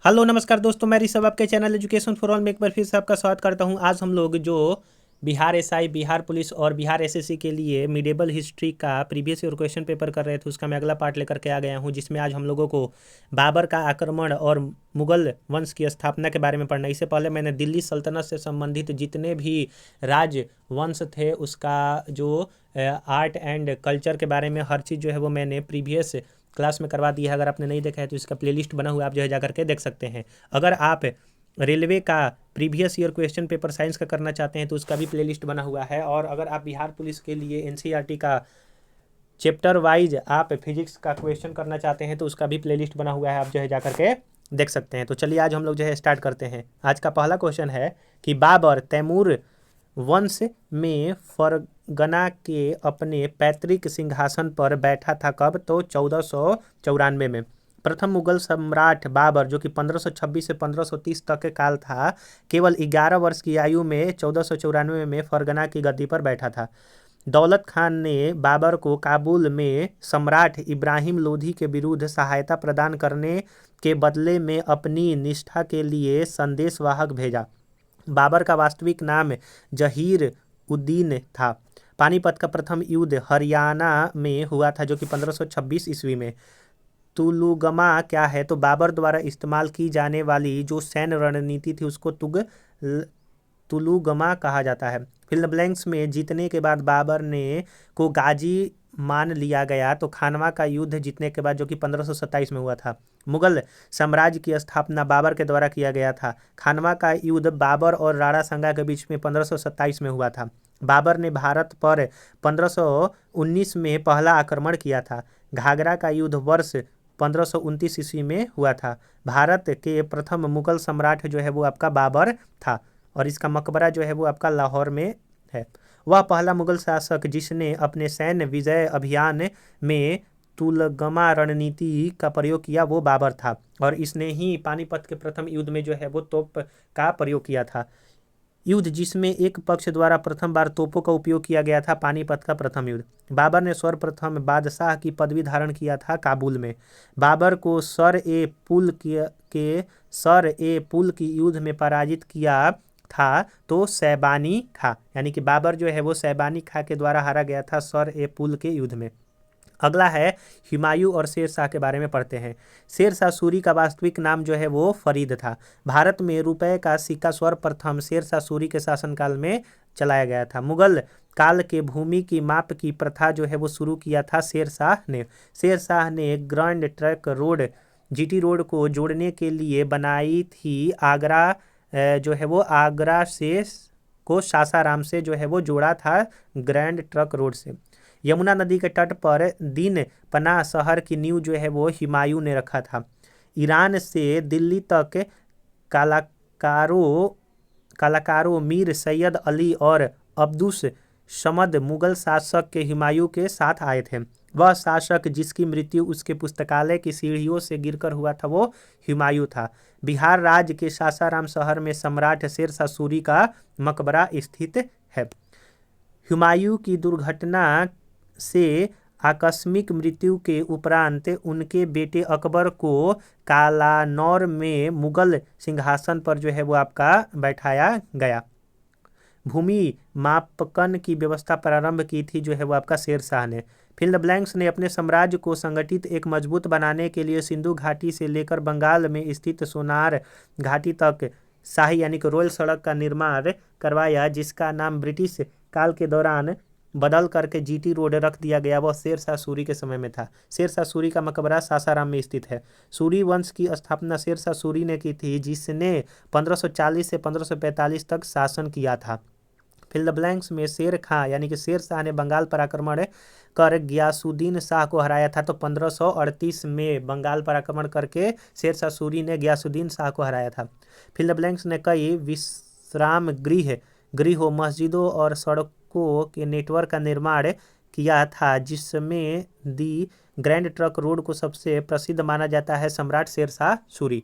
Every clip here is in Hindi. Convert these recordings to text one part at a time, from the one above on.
हेलो नमस्कार दोस्तों, मैं ऋषभ आपके चैनल एजुकेशन फॉर ऑल में एक बार फिर से आपका स्वागत करता हूं। आज हम लोग जो बिहार एसआई, बिहार पुलिस और बिहार एसएससी के लिए मिडेबल हिस्ट्री का प्रीवियस ईयर क्वेश्चन पेपर कर रहे थे, उसका मैं अगला पार्ट लेकर के आ गया हूं, जिसमें आज हम लोगों को बाबर का आक्रमण और मुगल वंश की स्थापना के बारे में पढ़ना है। इससे पहले मैंने दिल्ली सल्तनत से संबंधित जितने भी राजवंश थे उसका जो आर्ट एंड कल्चर के बारे में हर चीज़ जो है वो मैंने प्रीवियस क्लास में करवा दिया है। अगर आपने नहीं देखा है तो इसका प्लेलिस्ट बना हुआ है, आप जो है जा करके देख सकते हैं। अगर आप रेलवे का previous year question paper science का करना चाहते हैं तो उसका भी प्लेलिस्ट बना हुआ है। और अगर आप बिहार पुलिस के लिए एनसीईआरटी का चैप्टर वाइज आप फिजिक्स का क्वेश्चन करना चाहते हैं तो उसका भी प्लेलिस्ट बना हुआ है, आप जो है जा करके देख सकते हैं। तो चलिए आज हम लोग जो है स्टार्ट करते हैं। आज का पहला क्वेश्चन है कि बाबर तैमूर वंश में फरगना के अपने पैतृक सिंहासन पर बैठा था कब? तो 1494 में। प्रथम मुगल सम्राट बाबर, जो कि 1526 से 1530 तक के काल था, केवल 11 वर्ष की आयु में 1494 में फरगना की गद्दी पर बैठा था। दौलत खान ने बाबर को काबुल में सम्राट इब्राहिम लोधी के विरुद्ध सहायता प्रदान करने के बदले में अपनी निष्ठा के लिए संदेशवाहक भेजा। बाबर का वास्तविक नाम जहीर उद्दीन था। पानीपत का प्रथम युद्ध हरियाणा में हुआ था, जो कि 1526 ईस्वी में। तुलुगमा क्या है? तो बाबर द्वारा इस्तेमाल की जाने वाली जो सैन्य रणनीति थी उसको तुलुगमा कहा जाता है। फिल द ब्लैंक्स में जीतने के बाद बाबर ने को गाजी मान लिया गया। तो खानवा का युद्ध जीतने के बाद, जो कि 1527 में हुआ था। मुगल साम्राज्य की स्थापना बाबर के द्वारा किया गया था। खानवा का युद्ध बाबर और राणा संगा के बीच में 1527 में हुआ था। बाबर ने भारत पर 1519 में पहला आक्रमण किया था। घाघरा का युद्ध वर्ष 1529 ईस्वी में हुआ था। भारत के प्रथम मुगल सम्राट जो है वो आपका बाबर था और इसका मकबरा जो है वो आपका लाहौर में है। वह पहला मुगल शासक जिसने अपने सैन्य विजय अभियान में तुलगमा रणनीति का प्रयोग किया वो बाबर था और इसने ही पानीपत के प्रथम युद्ध में जो है वो तोप का प्रयोग किया था। युद्ध जिसमें एक पक्ष द्वारा प्रथम बार तोपों का उपयोग किया गया था, पानीपत का प्रथम युद्ध। बाबर ने सर्वप्रथम बादशाह की पदवी धारण किया था काबुल में। बाबर को सर ए पुल की युद्ध में पराजित किया था तो सैबानी खा, यानी कि बाबर जो है वो सैबानी खा के द्वारा हारा गया था सर ए पुल के युद्ध में। अगला है हुमायूं और शेर शाह के बारे में पढ़ते हैं। शेर शाह सूरी का वास्तविक नाम जो है वो फरीद था। भारत में रुपए का सिक्का सर्वप्रथम शेर शाह सूरी के शासनकाल में चलाया गया था। मुगल काल के भूमि की माप की प्रथा जो है वो शुरू किया था शेर शाह ने। शेर शाह ने grand trunk road, GT road को जोड़ने के लिए बनाई थी। आगरा जो है वो आगरा से को सासाराम से जो है वो जोड़ा था ग्रैंड ट्रंक रोड से। यमुना नदी के तट पर दिन पनाह शहर की नींव जो है वो हुमायूं ने रखा था। ईरान से दिल्ली तक कलाकारों मीर सैयद अली और अब्दुस समद मुगल शासक के हुमायूं के साथ आए थे। वह शासक जिसकी मृत्यु उसके पुस्तकालय की सीढ़ियों से गिरकर हुआ था वो हुमायूं था। बिहार राज्य के सासाराम शहर में सम्राट शेर शाह सूरी का मकबरा स्थित है। हुमायूं की दुर्घटना से आकस्मिक मृत्यु के उपरांत उनके बेटे अकबर को कालानौर में मुगल सिंहासन पर जो है वो आपका बैठाया गया। भूमि मापकन की व्यवस्था प्रारंभ की थी जो है वो आपका शेर शाह ने। फिल द ब्लैंक्स ने अपने साम्राज्य को संगठित एक मजबूत बनाने के लिए सिंधु घाटी से लेकर बंगाल में स्थित सोनार घाटी तक शाही यानी कि रॉयल सड़क का निर्माण करवाया, जिसका नाम ब्रिटिश काल के दौरान बदल करके जीटी रोड रख दिया गया। वह शेर शाह सूरी के समय में था। शेर शाह सूरी का मकबरा सासाराम में स्थित है। सूरी वंश की स्थापना शेर शाह सूरी ने की थी, जिसने 1540 से 1545 तक शासन किया था। फिल द ब्लैंक्स में शेर खां यानी कि शेर शाह ने बंगाल पर आक्रमण कर गयासुद्दीन शाह को हराया था। तो 1538 में बंगाल पर आक्रमण करके शेर शाह सूरी ने गयासुद्दीन शाह को हराया था। फिल द ब्लैंक्स ने कई विश्राम गृहों, मस्जिदों और सड़कों के नेटवर्क का निर्माण किया था, जिसमें दी ग्रैंड ट्रंक रोड को सबसे प्रसिद्ध माना जाता है सम्राट शेर शाह सूरी।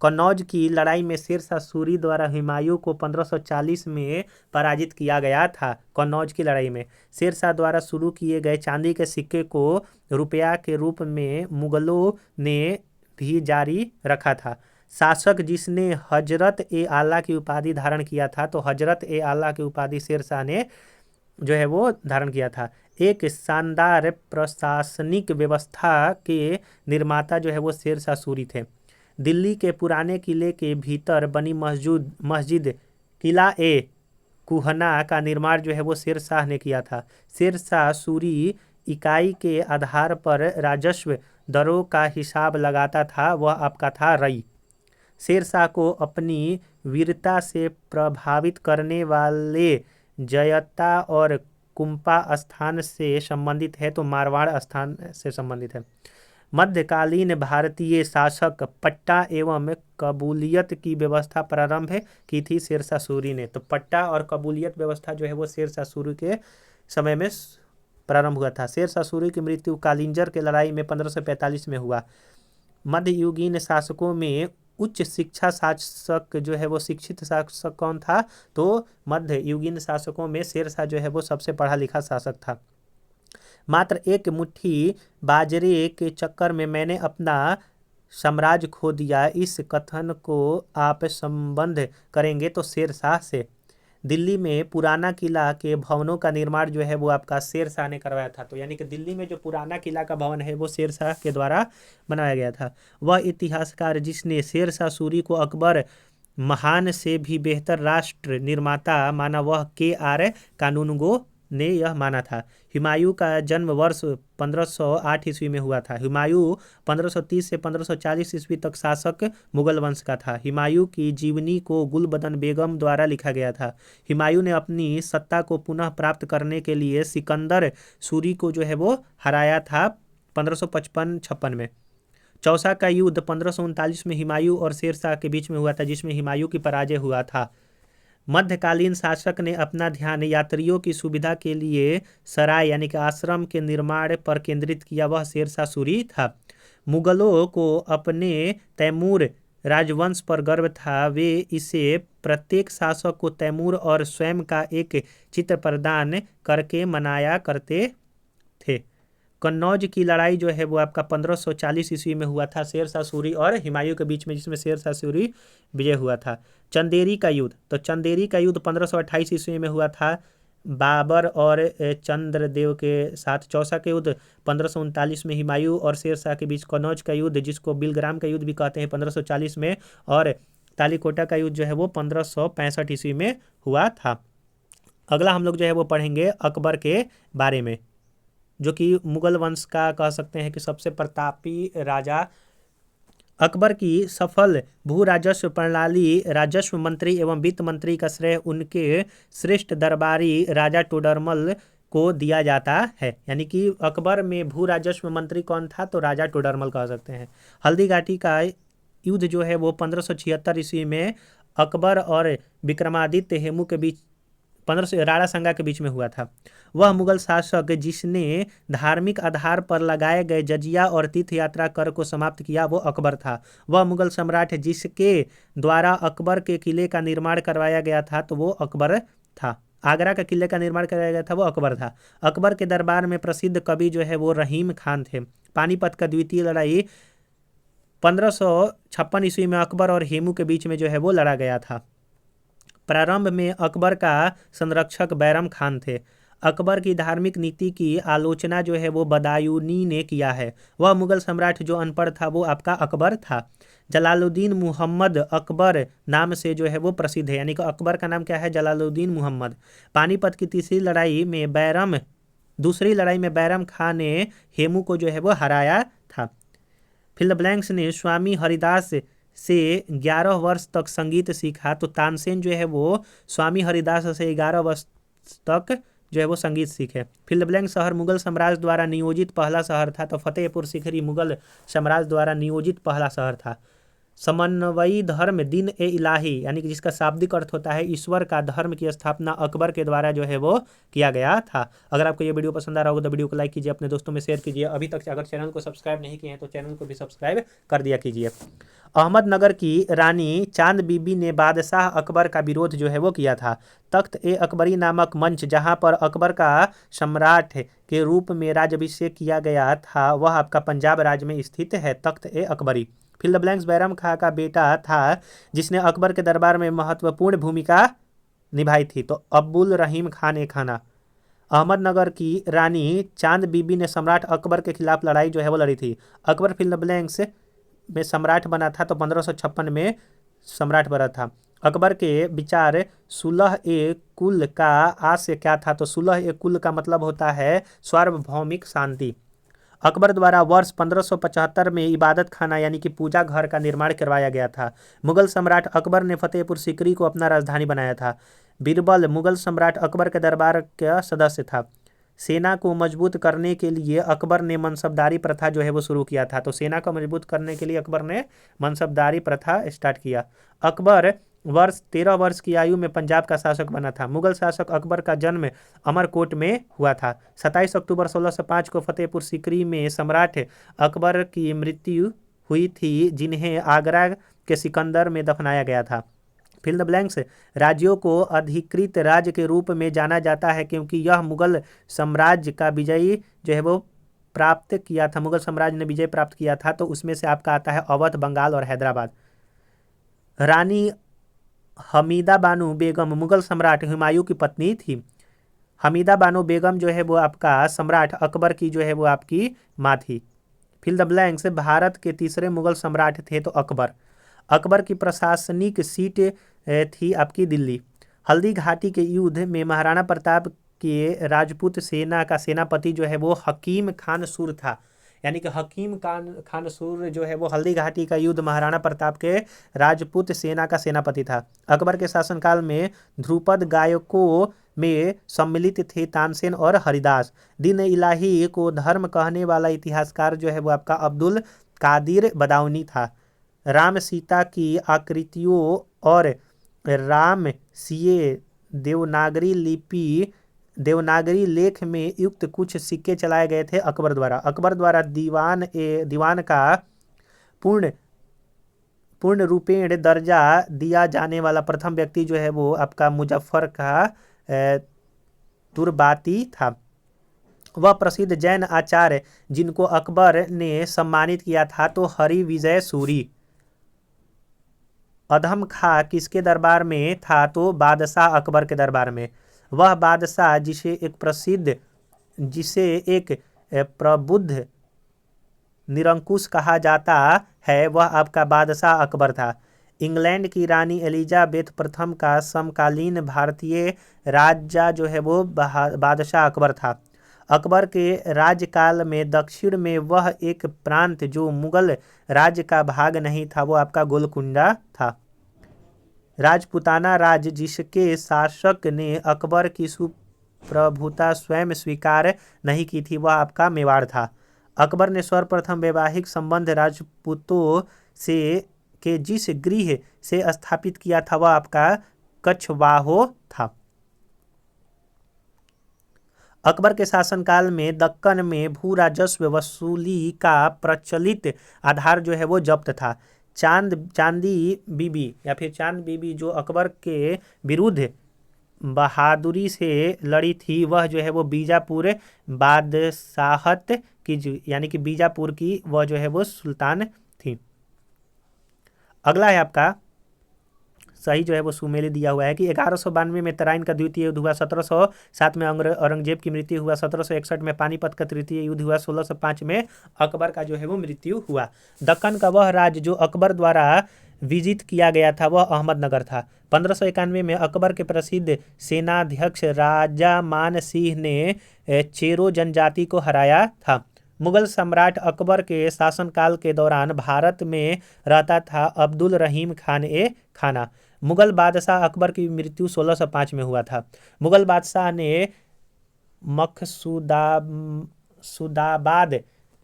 कन्नौज की लड़ाई में शेर शाह सूरी द्वारा हुमायूं को 1540 में पराजित किया गया था। कन्नौज की लड़ाई में शेर शाह द्वारा शुरू किए गए चांदी के सिक्के को रुपया के रूप में मुगलों ने भी जारी रखा था। शासक जिसने हजरत ए आला की उपाधि धारण किया था, तो हजरत ए आला की उपाधि शेरशाह ने जो है वो धारण किया था। एक शानदार प्रशासनिक व्यवस्था के निर्माता जो है वो शेरशाह सूरी थे। दिल्ली के पुराने किले के भीतर बनी मस्जिद किला ए कुहना का निर्माण जो है वो शेरशाह ने किया था। शेरशाह सूरी इकाई के आधार पर राजस्व दरों का हिसाब लगाता था, वह आपका था रई। शेरशाह को अपनी वीरता से प्रभावित करने वाले जयता और कुंपा स्थान से संबंधित है, तो मारवाड़ स्थान से संबंधित है। मध्यकालीन भारतीय शासक पट्टा एवं कबूलियत की व्यवस्था प्रारंभ की थी शेरशाह सूरी ने। तो पट्टा और कबूलियत व्यवस्था जो है वो शेरशाह सूरी के समय में प्रारंभ हुआ था। शेरशाह सूरी की मृत्यु कालिंजर के लड़ाई में 1545 में हुआ। मध्ययुगीन शासकों में उच्च शिक्षा शासक जो है वो शिक्षित शासक कौन था, तो मध्ययुगीन शासकों में शेरशाह जो है वो सबसे पढ़ा लिखा शासक था। मात्र एक मुट्ठी बाजरे के चक्कर में मैंने अपना साम्राज्य खो दिया, इस कथन को आप संबंध करेंगे तो शेरशाह से। दिल्ली में पुराना किला के भवनों का निर्माण जो है वो आपका शेरशाह ने करवाया था। तो यानी कि दिल्ली में जो पुराना किला का भवन है वो शेरशाह के द्वारा बनाया गया था। वह इतिहासकार जिसने शेरशाह सूरी को अकबर महान से भी बेहतर राष्ट्र निर्माता माना, वह KR कानूनगो ने यह माना था। हुमायूं का जन्म वर्ष 1508 ईस्वी में हुआ था। हुमायूं 1530 से 1540 ईस्वी तक शासक मुगल वंश का था। हुमायूं की जीवनी को गुलबदन बेगम द्वारा लिखा गया था। हुमायूं ने अपनी सत्ता को पुनः प्राप्त करने के लिए सिकंदर सूरी को जो है वो हराया था 1555-56 में। चौसा का युद्ध 1539 में हुमायूं और शेरशाह के बीच में हुआ था, जिसमें हुमायूं की पराजय हुआ था। मध्यकालीन शासक ने अपना ध्यान यात्रियों की सुविधा के लिए सराय यानी कि आश्रम के निर्माण पर केंद्रित किया, वह शेरशाह सूरी था। मुगलों को अपने तैमूर राजवंश पर गर्व था। वे इसे प्रत्येक शासक को तैमूर और स्वयं का एक चित्र प्रदान करके मनाया करते थे। कन्नौज की लड़ाई जो है वो आपका 1540 ईस्वी में हुआ था शेरशाह सूरी और हुमायूं के बीच में, जिसमें शेरशाह सूरी विजय हुआ था। चंदेरी का युद्ध, तो चंदेरी का युद्ध 1528 ईस्वी में हुआ था बाबर और चंद्रदेव के साथ। चौसा का युद्ध 1539 में हुमायूं और शेरशाह के बीच। कन्नौज का युद्ध जिसको बिलग्राम का युद्ध भी कहते हैं 1540 में, और तालीकोटा का युद्ध जो है वो 1565 ईस्वी में हुआ था। अगला हम लोग जो है वो पढ़ेंगे अकबर के बारे में, जो कि मुगल वंश का कह सकते हैं कि सबसे प्रतापी राजा। अकबर की सफल भू राजस्व प्रणाली, राजस्व मंत्री एवं वित्त मंत्री का श्रेय उनके श्रेष्ठ दरबारी राजा टोडरमल को दिया जाता है। यानी कि अकबर में भू राजस्व मंत्री कौन था, तो राजा टोडरमल कह सकते हैं। हल्दी घाटी का युद्ध जो है वो 1576 ईस्वी में अकबर और विक्रमादित्य हेमू के बीच 1500 राणा संगा के बीच में हुआ था। वह मुगल शासक जिसने धार्मिक आधार पर लगाए गए जजिया और तीर्थ यात्रा कर को समाप्त किया, वो अकबर था। वह मुगल सम्राट जिसके द्वारा अकबर के किले का निर्माण करवाया गया था, तो वो अकबर था। आगरा का किले का निर्माण कराया गया था, वो अकबर था। अकबर के दरबार में प्रसिद्ध कवि जो है वो रहीम खान थे। पानीपत का द्वितीय लड़ाई 1556 ईस्वी में अकबर और हेमू के बीच में जो है वो लड़ा गया था। प्रारंभ में अकबर का संरक्षक बैरम खान थे। अकबर की धार्मिक नीति की आलोचना जो है वो बदायूनी ने किया है। वह मुगल सम्राट जो अनपढ़ था वो आपका अकबर था। जलालुद्दीन मुहम्मद अकबर नाम से जो है वो प्रसिद्ध है, यानी कि अकबर का नाम क्या है, जलालुद्दीन मुहम्मद। पानीपत की दूसरी लड़ाई में बैरम खान ने हेमू को जो है वो हराया था। फिल ब्लैंक्स ने स्वामी हरिदास से 11 वर्ष तक संगीत सीखा। तो तानसेन जो है वो स्वामी हरिदास से 11 वर्ष तक जो है वो संगीत सीखे। फिल ब्लैंक शहर मुगल साम्राज्य द्वारा नियोजित पहला शहर था। तो फतेहपुर सीकरी मुगल साम्राज्य द्वारा नियोजित पहला शहर था। समन्वयी धर्म दिन ए इलाही, यानी कि जिसका शाब्दिक अर्थ होता है ईश्वर का धर्म, की स्थापना अकबर के द्वारा जो है वो किया गया था। अगर आपको ये वीडियो पसंद आ रहा होगा तो वीडियो को लाइक कीजिए, अपने दोस्तों में शेयर कीजिए। अभी तक अगर चैनल को सब्सक्राइब नहीं किए हैं तो चैनल को भी सब्सक्राइब कर दिया कीजिए। अहमदनगर की रानी चांद बीबी ने बादशाह अकबर का विरोध जो है वो किया था। तख्त ए अकबरी नामक मंच जहां पर अकबर का सम्राट के रूप में राज्याभिषेक किया गया था, वह आपका पंजाब राज्य में स्थित है। Takht e Akbari fill the blanks Bairam Khan का बेटा था जिसने अकबर के दरबार में महत्वपूर्ण भूमिका निभाई थी। तो अब्दुल रहीम खान ए खाना। अहमदनगर की रानी चांद बीबी ने सम्राट अकबर के खिलाफ लड़ाई जो है वो लड़ी थी। अकबर फिल द ब्लैंक्स में सम्राट बना था तो 1556 में सम्राट बना था। अकबर के विचार सुलह ए कुल का आशय क्या था? तो सुलह ए कुल का मतलब होता है सार्वभौमिक शांति। अकबर द्वारा वर्ष 1575 में इबादत खाना यानी कि पूजा घर का निर्माण करवाया गया था। मुगल सम्राट अकबर ने फतेहपुर सीकरी को अपना राजधानी बनाया था। बीरबल मुगल सम्राट अकबर के दरबार का सदस्य था। सेना को मजबूत करने के लिए अकबर ने मनसबदारी प्रथा जो है वो शुरू किया था। तो सेना को मजबूत करने के लिए अकबर ने मनसबदारी प्रथा स्टार्ट किया। अकबर वर्ष 13 वर्ष की आयु में पंजाब का शासक बना था। मुगल शासक अकबर का जन्म अमरकोट में हुआ था। 27 अक्टूबर 1605 को फतेहपुर सीकरी में सम्राट अकबर की मृत्यु हुई थी जिन्हें आगरा के सिकंदर में दफनाया गया था। फिल द ब्लैंक्स राज्यों को अधिकृत राज्य के रूप में जाना जाता है क्योंकि यह मुगल साम्राज्य का विजयी जो है वो प्राप्त किया था। मुगल साम्राज्य ने विजय प्राप्त किया था। तो उसमें से आपका आता है अवध, बंगाल और हैदराबाद। रानी हमीदा बानो बेगम मुगल सम्राट हुमायूं की पत्नी थी। हमीदा बानो बेगम जो है वो आपका सम्राट अकबर की जो है वो आपकी माँ थी। फिल द ब्लैंक्स भारत के तीसरे मुगल सम्राट थे तो अकबर। अकबर की प्रशासनिक सीट थी आपकी दिल्ली। हल्दी घाटी के युद्ध में महाराणा प्रताप के राजपूत सेना का सेनापति जो है वो हकीम खान सुर था। यानी कि हकीम खान सुर जो है वो हल्दी घाटी का युद्ध महाराणा प्रताप के राजपूत सेना का सेनापति था। अकबर के शासनकाल में ध्रुपद गायकों में सम्मिलित थे तानसेन और हरिदास। दिन इलाही को धर्म कहने वाला इतिहासकार जो है वो आपका अब्दुल कादिर बदाऊनी था। राम सीता की आकृतियों और राम सीए देवनागरी लेख में युक्त कुछ सिक्के चलाए गए थे अकबर द्वारा। अकबर द्वारा दीवान का पूर्ण रूपेण दर्जा दिया जाने वाला प्रथम व्यक्ति जो है वो आपका मुजफ्फर का तुर्बाती था। वह प्रसिद्ध जैन आचार्य जिनको अकबर ने सम्मानित किया था तो हरि विजय सूरी। अधम खां किसके दरबार में था? तो बादशाह अकबर के दरबार में। वह बादशाह जिसे एक प्रबुद्ध निरंकुश कहा जाता है वह आपका बादशाह अकबर था। इंग्लैंड की रानी एलिजाबेथ प्रथम का समकालीन भारतीय राजा जो है वो बादशाह अकबर था। अकबर के राज्यकाल में दक्षिण में वह एक प्रांत जो मुगल राज्य का भाग नहीं था वो आपका गोलकुंडा था। राजपूताना राज्य जिसके शासक ने अकबर की सुप्रभुता स्वयं स्वीकार नहीं की थी वह आपका मेवाड़ था। अकबर ने सर्वप्रथम वैवाहिक संबंध राजपूतों से के जिस गृह से स्थापित किया था वह आपका कछवाहो था। अकबर के शासनकाल में दक्कन में भू राजस्व वसूली का प्रचलित आधार जो है वो जब्त था। चांदी बीबी जो अकबर के विरुद्ध बहादुरी से लड़ी थी वह जो है वो बीजापुर बादशाहत की यानी कि बीजापुर की वह जो है वो सुल्तान थी। अगला है आपका सही जो है वो सुमेली दिया हुआ है कि 1192 में तराइन का द्वितीय युद्ध हुआ। 1707 में औरंगजेब की मृत्यु हुआ। 1761 में पानीपत का तृतीय युद्ध हुआ। 1605 में अकबर का जो है वो मृत्यु हुआ। दक्कन का वह राज्य जो अकबर द्वारा विजित किया गया था वह अहमदनगर था। 1591 में अकबर के प्रसिद्ध सेनाध्यक्ष राजा मान सिंह ने चेरो जनजाति को हराया था। मुगल सम्राट अकबर के शासनकाल के दौरान भारत में रहता था अब्दुल रहीम खान ए खाना। मुगल बादशाह अकबर की मृत्यु 1605 में हुआ था। मुगल बादशाह ने मकसूदाबाद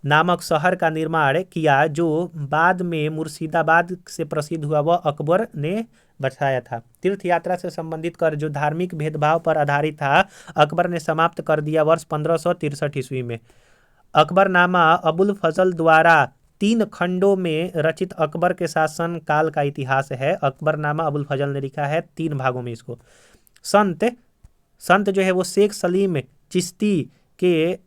नामक शहर का निर्माण किया जो बाद में मुर्शिदाबाद से प्रसिद्ध हुआ। वह अकबर ने बसाया था। तीर्थ यात्रा से संबंधित कर जो धार्मिक भेदभाव पर आधारित था अकबर ने समाप्त कर दिया वर्ष 1563 ईस्वी में। अकबरनामा अबुल फजल द्वारा 3 खंडों में रचित अकबर के शासन काल का इतिहास है। अकबरनामा अबुल फजल ने लिखा है 3 भागों में इसको। संत जो है वो शेख सलीम चिश्ती के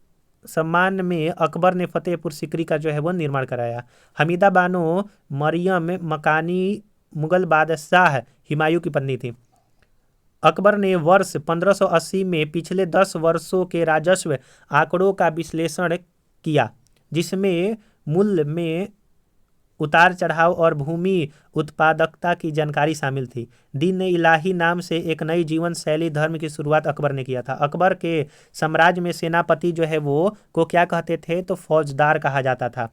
सम्मान में अकबर ने फतेहपुर सीकरी का जो है वो निर्माण कराया। हमीदा बानो मरियम मकानी मुगल बादशाह हुमायूं की पत्नी थी। अकबर ने वर्ष 1580 में पिछले 10 वर्षों के राजस्व आंकड़ों का विश्लेषण किया, जिसमें मूल्य में उतार चढ़ाव और भूमि उत्पादकता की जानकारी शामिल थी। दीन इलाही नाम से एक नई जीवन शैली धर्म की शुरुआत अकबर ने किया था। अकबर के साम्राज्य में सेनापति जो है वो को क्या कहते थे, तो फौजदार कहा जाता था।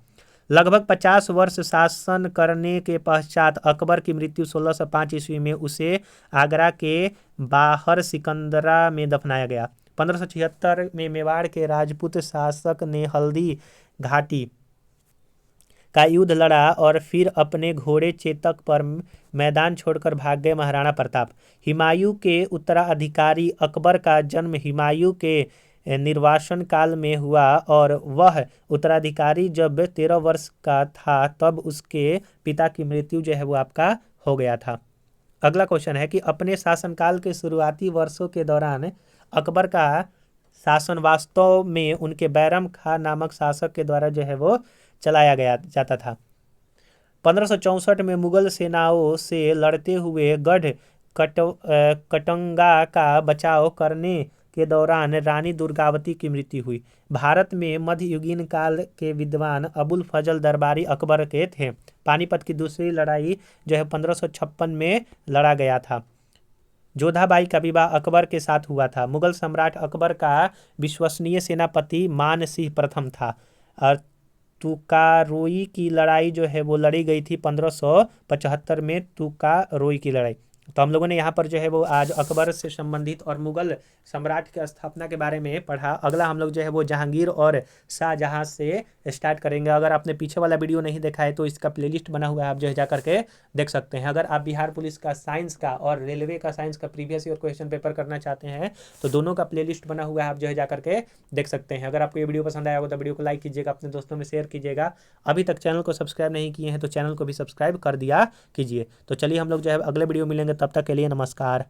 लगभग 50 वर्ष शासन करने के पश्चात अकबर की मृत्यु 1605 ईस्वी में उसे आगरा के बाहर सिकंदरा में दफनाया गया। 1576 में मेवाड़ के राजपूत शासक ने हल्दी घाटी का युद्ध लड़ा और फिर अपने घोड़े चेतक पर मैदान छोड़कर भाग गए महाराणा प्रताप। हुमायूं के उत्तराधिकारी अकबर का जन्म हुमायूं के निर्वासन काल में हुआ और वह उत्तराधिकारी जब 13 वर्ष का था तब उसके पिता की मृत्यु जो है वो आपका हो गया था। अगला क्वेश्चन है कि अपने शासनकाल के शुरुआती वर्षों के दौरान अकबर का शासन वास्तव में उनके बैरम खां नामक शासक के द्वारा जो है वो चलाया गया जाता था। 1564 में मुगल सेनाओं से लड़ते हुए गढ़ कटंगा का बचाव करने के दौरान रानी दुर्गावती की मृत्यु हुई। भारत में मध्ययुगीन काल के विद्वान अबुल फजल दरबारी अकबर के थे। पानीपत की दूसरी लड़ाई जो है 1556 में लड़ा गया था। जोधाबाई का विवाह अकबर के साथ हुआ था। मुगल सम्राट अकबर का विश्वसनीय सेनापति मान सिंह प्रथम था। और तुकारोई की लड़ाई जो है वो लड़ी गई थी 1575 में, तुकारोई की लड़ाई। तो हम लोगों ने यहाँ पर जो है वो आज अकबर से संबंधित और मुगल सम्राट की स्थापना के बारे में पढ़ा। अगला हम लोग जो है वो जहांगीर और शाहजहां से स्टार्ट करेंगे। अगर आपने पीछे वाला वीडियो नहीं देखा है तो इसका प्लेलिस्ट बना हुआ है, आप जो है जा करके देख सकते हैं। अगर आप बिहार पुलिस का साइंस का और रेलवे का साइंस का प्रीवियस ईयर क्वेश्चन पेपर करना चाहते हैं तो दोनों का प्लेलिस्ट बना हुआ है, आप जो है जा करके देख सकते हैं। अगर आपको ये वीडियो पसंद आया हो तो वीडियो को लाइक कीजिएगा, अपने दोस्तों में शेयर कीजिएगा। अभी तक चैनल को सब्सक्राइब नहीं किए हैं तो चैनल को भी सब्सक्राइब कर दिया कीजिए। तो चलिए हम लोग जो है अगले वीडियो मिलेंगे, तब तक के लिए नमस्कार।